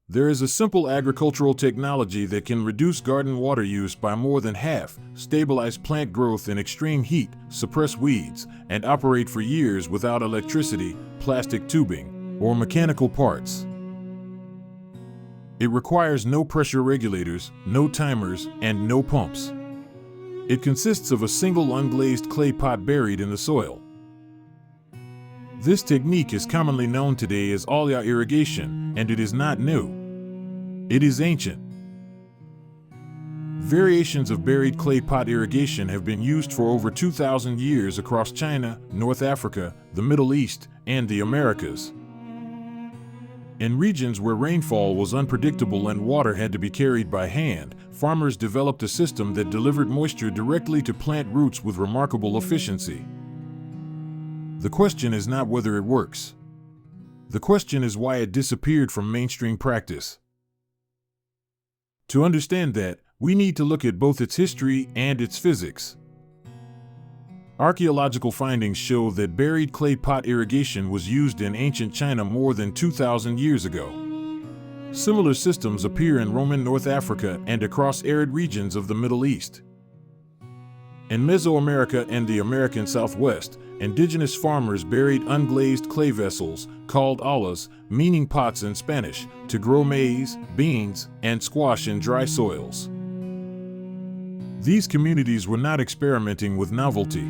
There is a simple agricultural technology that can reduce garden water use by more than half, stabilize plant growth in extreme heat, suppress weeds, and operate for years without electricity, plastic tubing, or mechanical parts. It requires no pressure regulators, no timers, and no pumps. It consists of a single unglazed clay pot buried in the soil. This technique is commonly known today as olla irrigation, and it is not new. It is ancient. Variations of buried clay pot irrigation have been used for over 2,000 years across China, North Africa, the Middle East, and the Americas. In regions where rainfall was unpredictable and water had to be carried by hand, farmers developed a system that delivered moisture directly to plant roots with remarkable efficiency. The question is not whether it works. The question is why it disappeared from mainstream practice. To understand that, we need to look at both its history and its physics. Archaeological findings show that buried clay pot irrigation was used in ancient China more than 2,000 years ago. Similar systems appear in Roman North Africa and across arid regions of the Middle East. In Mesoamerica and the American Southwest, indigenous farmers buried unglazed clay vessels, called ollas, meaning pots in Spanish, to grow maize, beans, and squash in dry soils. These communities were not experimenting with novelty.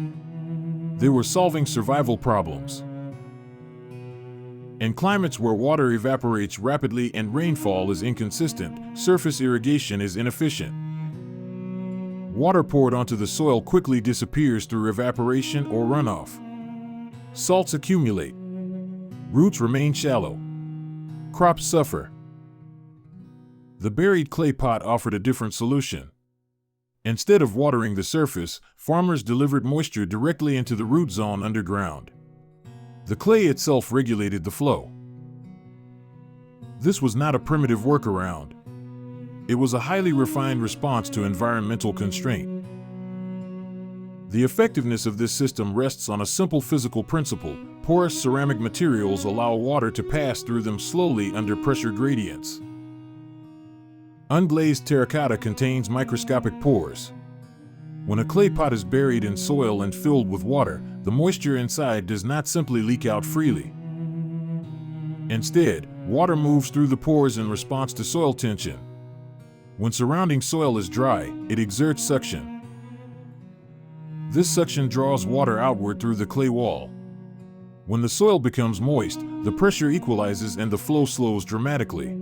They were solving survival problems. In climates where water evaporates rapidly and rainfall is inconsistent, surface irrigation is inefficient. Water poured onto the soil quickly disappears through evaporation or runoff. Salts accumulate. Roots remain shallow. Crops suffer. The buried clay pot offered a different solution. Instead of watering the surface, farmers delivered moisture directly into the root zone underground. The clay itself regulated the flow. This was not a primitive workaround. It was a highly refined response to environmental constraint. The effectiveness of this system rests on a simple physical principle. Porous ceramic materials allow water to pass through them slowly under pressure gradients. Unglazed terracotta contains microscopic pores. When a clay pot is buried in soil and filled with water, the moisture inside does not simply leak out freely. Instead, water moves through the pores in response to soil tension. When surrounding soil is dry, it exerts suction. This suction draws water outward through the clay wall. When the soil becomes moist, the pressure equalizes and the flow slows dramatically.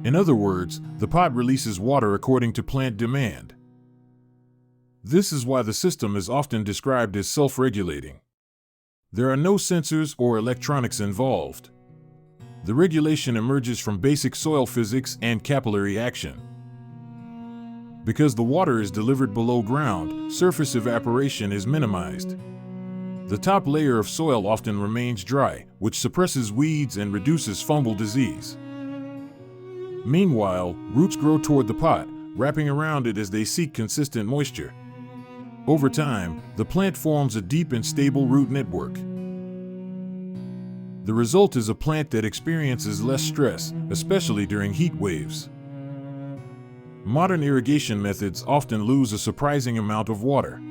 In other words, the pot releases water according to plant demand. This is why the system is often described as self-regulating. There are no sensors or electronics involved. The regulation emerges from basic soil physics and capillary action. Because the water is delivered below ground, surface evaporation is minimized. The top layer of soil often remains dry, which suppresses weeds and reduces fungal disease. Meanwhile, roots grow toward the pot, wrapping around it as they seek consistent moisture. Over time, the plant forms a deep and stable root network. The result is a plant that experiences less stress, especially during heat waves. Modern irrigation methods often lose a surprising amount of water.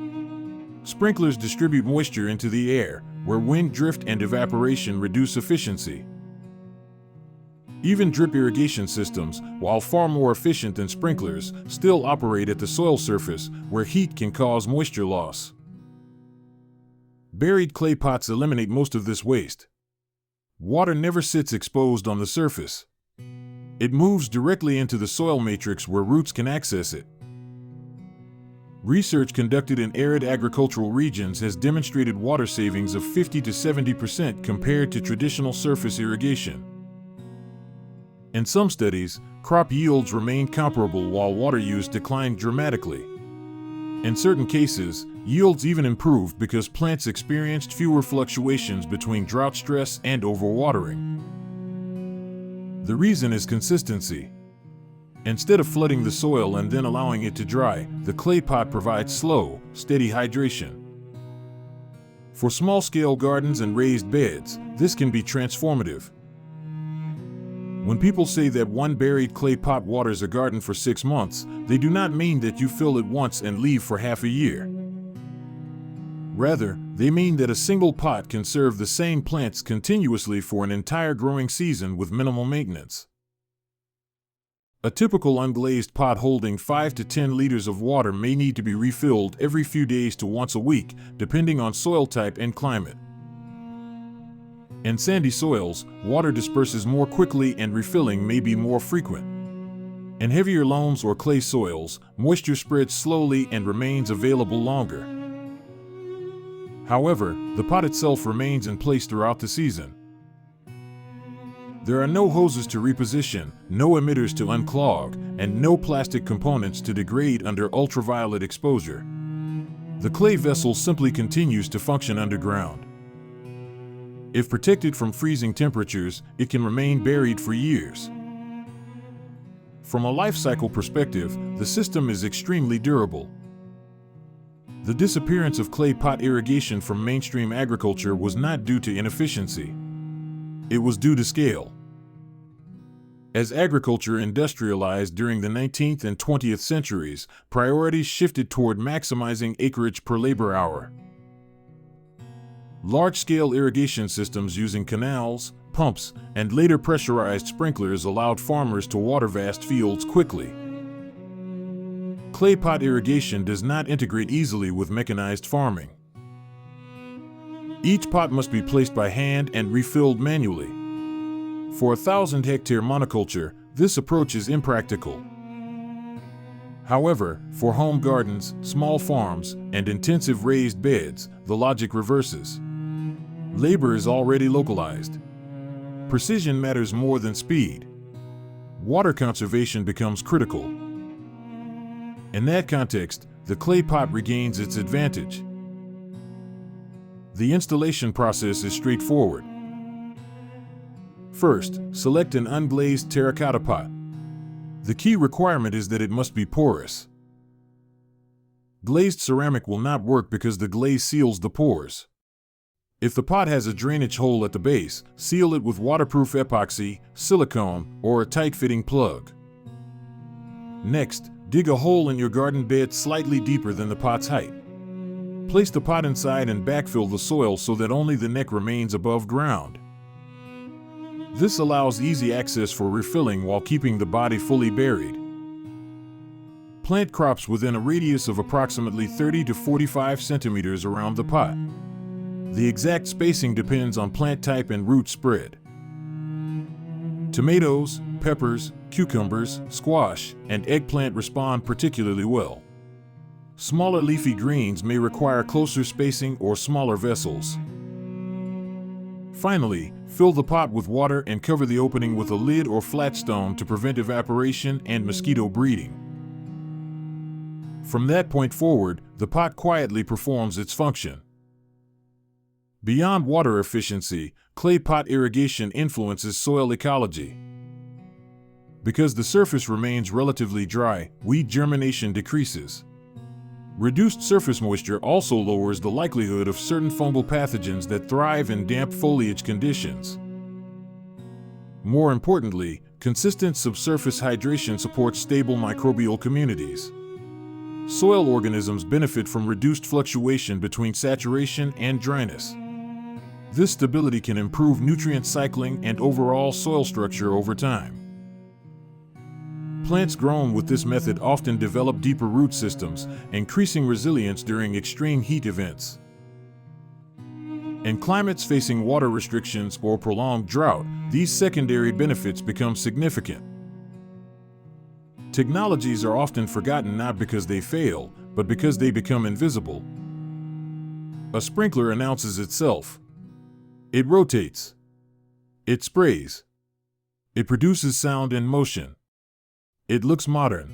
Sprinklers distribute moisture into the air, where wind drift and evaporation reduce efficiency. Even drip irrigation systems, while far more efficient than sprinklers, still operate at the soil surface, where heat can cause moisture loss. Buried clay pots eliminate most of this waste. Water never sits exposed on the surface. It moves directly into the soil matrix where roots can access it. Research conducted in arid agricultural regions has demonstrated water savings of 50 to 70% compared to traditional surface irrigation. In some studies, crop yields remained comparable while water use declined dramatically. In certain cases, yields even improved because plants experienced fewer fluctuations between drought stress and overwatering. The reason is consistency. Instead of flooding the soil and then allowing it to dry, the clay pot provides slow, steady hydration. For small-scale gardens and raised beds, this can be transformative. When people say that one buried clay pot waters a garden for 6 months, they do not mean that you fill it once and leave for half a year. Rather, they mean that a single pot can serve the same plants continuously for an entire growing season with minimal maintenance. A typical unglazed pot holding 5 to 10 liters of water may need to be refilled every few days to once a week, depending on soil type and climate. In sandy soils, water disperses more quickly and refilling may be more frequent. In heavier loams or clay soils, moisture spreads slowly and remains available longer. However, the pot itself remains in place throughout the season. There are no hoses to reposition, no emitters to unclog, and no plastic components to degrade under ultraviolet exposure. The clay vessel simply continues to function underground. If protected from freezing temperatures, it can remain buried for years. From a life cycle perspective, the system is extremely durable. The disappearance of clay pot irrigation from mainstream agriculture was not due to inefficiency. It was due to scale. As agriculture industrialized during the 19th and 20th centuries, priorities shifted toward maximizing acreage per labor hour. Large-scale irrigation systems using canals, pumps, and later pressurized sprinklers allowed farmers to water vast fields quickly. Clay pot irrigation does not integrate easily with mechanized farming. Each pot must be placed by hand and refilled manually. For a 1,000-hectare monoculture, this approach is impractical. However, for home gardens, small farms, and intensive raised beds, the logic reverses. Labor is already localized. Precision matters more than speed. Water conservation becomes critical. In that context, the clay pot regains its advantage. The installation process is straightforward. First, select an unglazed terracotta pot. The key requirement is that it must be porous. Glazed ceramic will not work because the glaze seals the pores. If the pot has a drainage hole at the base, seal it with waterproof epoxy, silicone, or a tight-fitting plug. Next, dig a hole in your garden bed slightly deeper than the pot's height. Place the pot inside and backfill the soil so that only the neck remains above ground. This allows easy access for refilling while keeping the body fully buried. Plant crops within a radius of approximately 30 to 45 centimeters around the pot. The exact spacing depends on plant type and root spread. Tomatoes, peppers, cucumbers, squash, and eggplant respond particularly well. Smaller leafy greens may require closer spacing or smaller vessels. Finally, fill the pot with water and cover the opening with a lid or flat stone to prevent evaporation and mosquito breeding. From that point forward, the pot quietly performs its function. Beyond water efficiency, clay pot irrigation influences soil ecology. Because the surface remains relatively dry, weed germination decreases. Reduced surface moisture also lowers the likelihood of certain fungal pathogens that thrive in damp foliage conditions. More importantly, consistent subsurface hydration supports stable microbial communities. Soil organisms benefit from reduced fluctuation between saturation and dryness. This stability can improve nutrient cycling and overall soil structure over time. Plants grown with this method often develop deeper root systems, increasing resilience during extreme heat events. In climates facing water restrictions or prolonged drought, these secondary benefits become significant. Technologies are often forgotten not because they fail, but because they become invisible. A sprinkler announces itself. It rotates. It sprays. It produces sound and motion. It looks modern.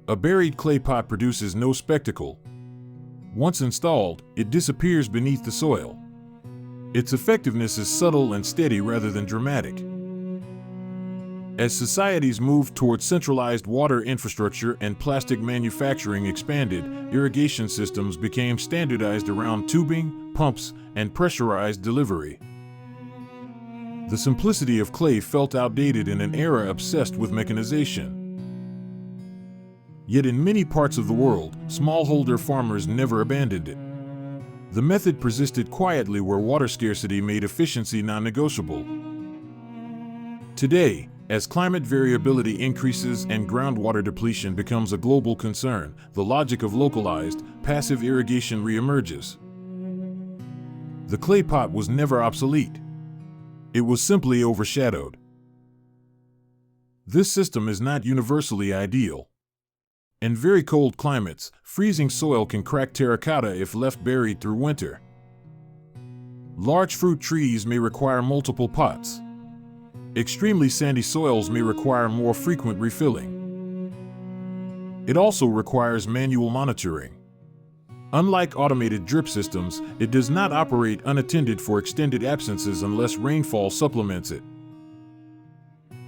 A buried clay pot produces no spectacle. Once installed, it disappears beneath the soil. Its effectiveness is subtle and steady rather than dramatic. As societies moved toward centralized water infrastructure and plastic manufacturing expanded, irrigation systems became standardized around tubing, pumps, and pressurized delivery. The simplicity of clay felt outdated in an era obsessed with mechanization. Yet in many parts of the world, smallholder farmers never abandoned it. The method persisted quietly where water scarcity made efficiency non-negotiable. Today, as climate variability increases and groundwater depletion becomes a global concern, the logic of localized, passive irrigation reemerges. The clay pot was never obsolete. It was simply overshadowed. This system is not universally ideal. In very cold climates, freezing soil can crack terracotta if left buried through winter. Large fruit trees may require multiple pots. Extremely sandy soils may require more frequent refilling. It also requires manual monitoring. Unlike automated drip systems, it does not operate unattended for extended absences unless rainfall supplements it.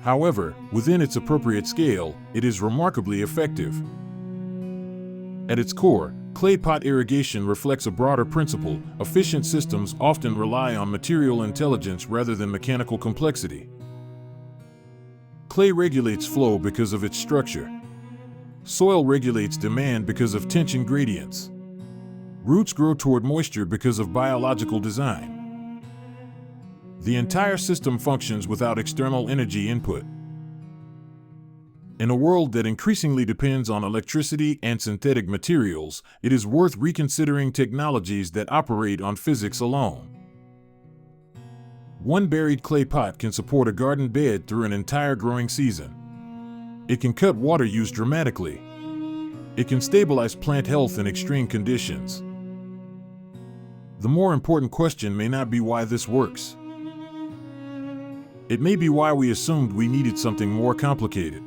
However, within its appropriate scale, it is remarkably effective. At its core, clay pot irrigation reflects a broader principle. Efficient systems often rely on material intelligence rather than mechanical complexity. Clay regulates flow because of its structure. Soil regulates demand because of tension gradients. Roots grow toward moisture because of biological design. The entire system functions without external energy input. In a world that increasingly depends on electricity and synthetic materials, it is worth reconsidering technologies that operate on physics alone. One buried clay pot can support a garden bed through an entire growing season. It can cut water use dramatically. It can stabilize plant health in extreme conditions. The more important question may not be why this works. It may be why we assumed we needed something more complicated.